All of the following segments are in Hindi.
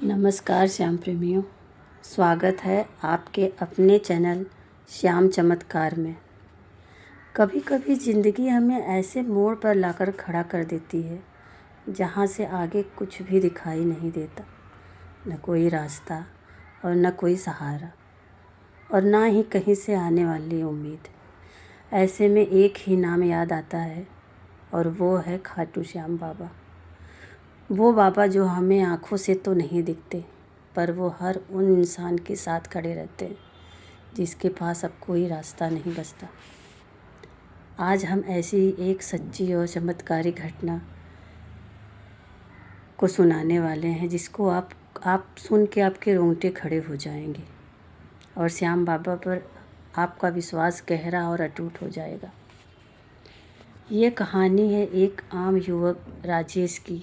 नमस्कार श्याम प्रेमियों, स्वागत है आपके अपने चैनल श्याम चमत्कार में। कभी कभी ज़िंदगी हमें ऐसे मोड़ पर लाकर खड़ा कर देती है जहाँ से आगे कुछ भी दिखाई नहीं देता, न कोई रास्ता और न कोई सहारा और ना ही कहीं से आने वाली उम्मीद। ऐसे में एक ही नाम याद आता है और वो है खाटू श्याम बाबा। वो बाबा जो हमें आँखों से तो नहीं दिखते, पर वो हर उन इंसान के साथ खड़े रहते हैं जिसके पास अब कोई रास्ता नहीं बचता। आज हम ऐसी ही एक सच्ची और चमत्कारी घटना को सुनाने वाले हैं जिसको आप सुन के आपके रोंगटे खड़े हो जाएंगे और श्याम बाबा पर आपका विश्वास गहरा और अटूट हो जाएगा। ये कहानी है एक आम युवक राजेश की,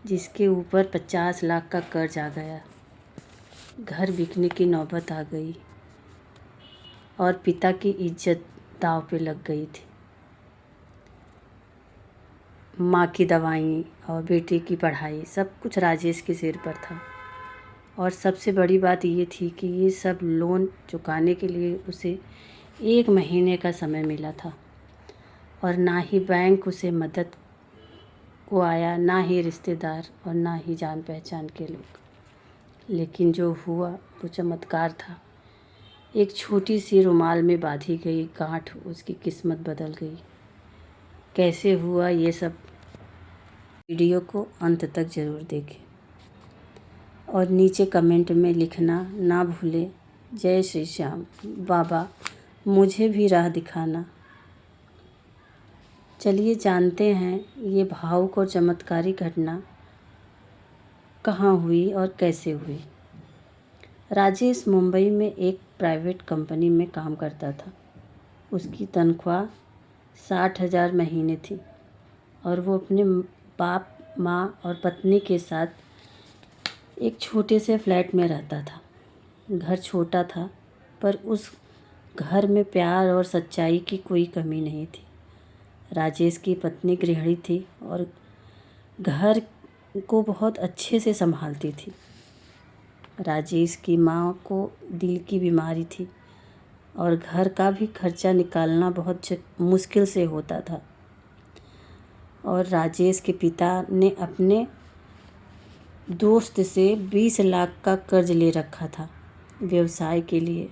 जिसके ऊपर 50 लाख का कर्ज आ गया, घर बिकने की नौबत आ गई और पिता की इज्जत दांव पे लग गई थी। माँ की दवाई और बेटे की पढ़ाई सब कुछ राजेश के सिर पर था और सबसे बड़ी बात ये थी कि ये सब लोन चुकाने के लिए उसे 1 महीने का समय मिला था और ना ही बैंक उसे मदद को आया, ना ही रिश्तेदार और ना ही जान पहचान के लोग। लेकिन जो हुआ वो चमत्कार था। एक छोटी सी रुमाल में बांधी गई गांठ उसकी किस्मत बदल गई। कैसे हुआ ये सब, वीडियो को अंत तक ज़रूर देखें और नीचे कमेंट में लिखना ना भूलें, जय श्री श्याम बाबा, मुझे भी राह दिखाना। चलिए जानते हैं ये भावुक और चमत्कारी घटना कहाँ हुई और कैसे हुई। राजेश मुंबई में एक प्राइवेट कंपनी में काम करता था। उसकी तनख्वाह 60,000 महीने थी और वो अपने बाप, माँ और पत्नी के साथ एक छोटे से फ्लैट में रहता था। घर छोटा था पर उस घर में प्यार और सच्चाई की कोई कमी नहीं थी। राजेश की पत्नी गृहिणी थी और घर को बहुत अच्छे से संभालती थी। राजेश की माँ को दिल की बीमारी थी और घर का भी खर्चा निकालना बहुत मुश्किल से होता था। और राजेश के पिता ने अपने दोस्त से 20 लाख का कर्ज ले रखा था व्यवसाय के लिए,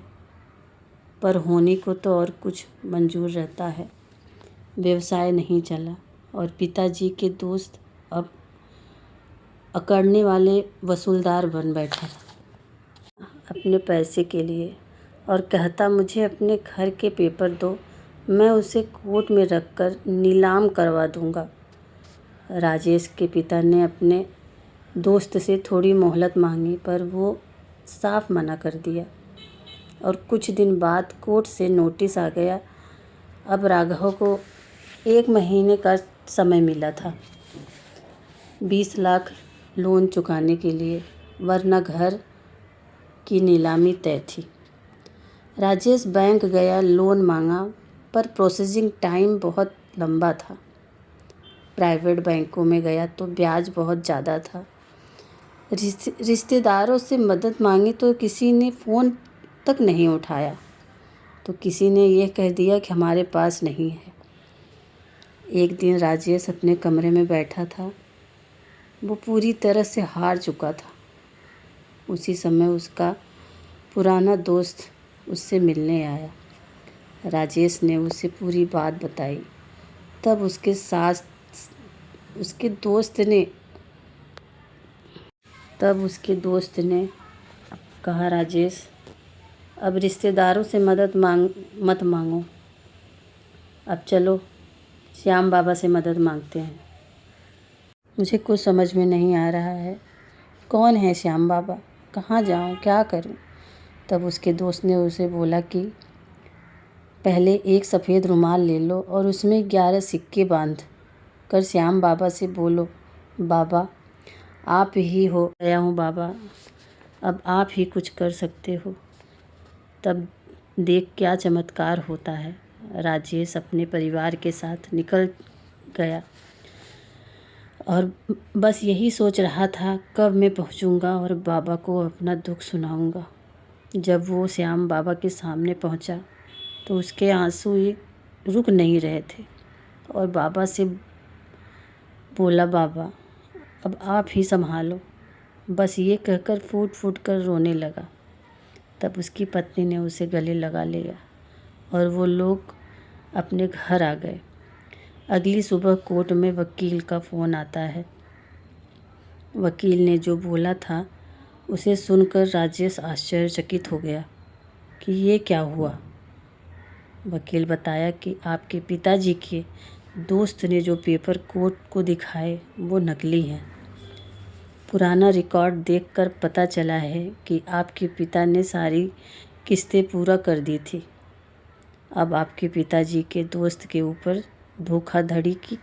पर होने को तो और कुछ मंजूर रहता है। व्यवसाय नहीं चला और पिताजी के दोस्त अब अकड़ने वाले वसूलदार बन बैठा था अपने पैसे के लिए और कहता, मुझे अपने घर के पेपर दो, मैं उसे कोर्ट में रखकर नीलाम करवा दूंगा। राजेश के पिता ने अपने दोस्त से थोड़ी मोहलत मांगी पर वो साफ मना कर दिया और कुछ दिन बाद कोर्ट से नोटिस आ गया। अब राघव को 1 महीने का समय मिला था 20 लाख लोन चुकाने के लिए, वरना घर की नीलामी तय थी। राजेश बैंक गया, लोन मांगा, पर प्रोसेसिंग टाइम बहुत लंबा था। प्राइवेट बैंकों में गया तो ब्याज बहुत ज़्यादा था। रिश्तेदारों से मदद मांगी तो किसी ने फ़ोन तक नहीं उठाया, तो किसी ने यह कह दिया कि हमारे पास नहीं है। एक दिन राजेश अपने कमरे में बैठा था। वो पूरी तरह से हार चुका था। उसी समय उसका पुराना दोस्त उससे मिलने आया। राजेश ने उसे पूरी बात बताई। तब उसके दोस्त ने कहा, राजेश, अब रिश्तेदारों से मदद मत मांगो, अब चलो श्याम बाबा से मदद मांगते हैं। मुझे कुछ समझ में नहीं आ रहा है, कौन है श्याम बाबा, कहाँ जाऊँ, क्या करूँ। तब उसके दोस्त ने उसे बोला कि पहले एक सफ़ेद रुमाल ले लो और उसमें 11 सिक्के बांध कर श्याम बाबा से बोलो, बाबा आप ही हो गया हूँ बाबा, अब आप ही कुछ कर सकते हो। तब देख क्या चमत्कार होता है। राजेश अपने परिवार के साथ निकल गया और बस यही सोच रहा था कब मैं पहुंचूंगा और बाबा को अपना दुख सुनाऊंगा। जब वो श्याम बाबा के सामने पहुंचा तो उसके आंसू ही रुक नहीं रहे थे और बाबा से बोला, बाबा अब आप ही संभालो। बस ये कहकर फूट फूट कर रोने लगा। तब उसकी पत्नी ने उसे गले लगा लिया और वो लोग अपने घर आ गए। अगली सुबह कोर्ट में वकील का फ़ोन आता है। वकील ने जो बोला था उसे सुनकर राजेश आश्चर्यचकित हो गया कि ये क्या हुआ। वकील बताया कि आपके पिताजी के दोस्त ने जो पेपर कोर्ट को दिखाए वो नकली हैं। पुराना रिकॉर्ड देखकर पता चला है कि आपके पिता ने सारी किस्तें पूरा कर दी थी। अब आपके पिताजी के दोस्त के ऊपर धोखाधड़ी की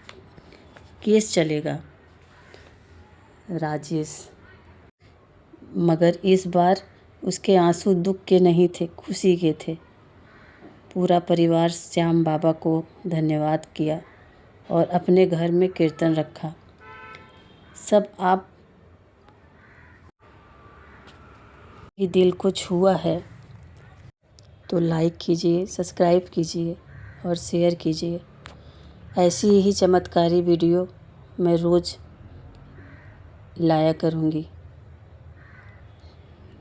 केस चलेगा। राजेश, मगर इस बार उसके आंसू दुख के नहीं थे, खुशी के थे। पूरा परिवार श्याम बाबा को धन्यवाद किया और अपने घर में कीर्तन रखा। सब आप ही दिल को छुआ है तो लाइक कीजिए, सब्सक्राइब कीजिए और शेयर कीजिए। ऐसी ही चमत्कारी वीडियो मैं रोज़ लाया करूँगी।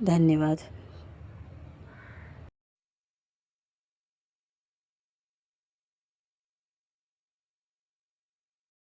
धन्यवाद।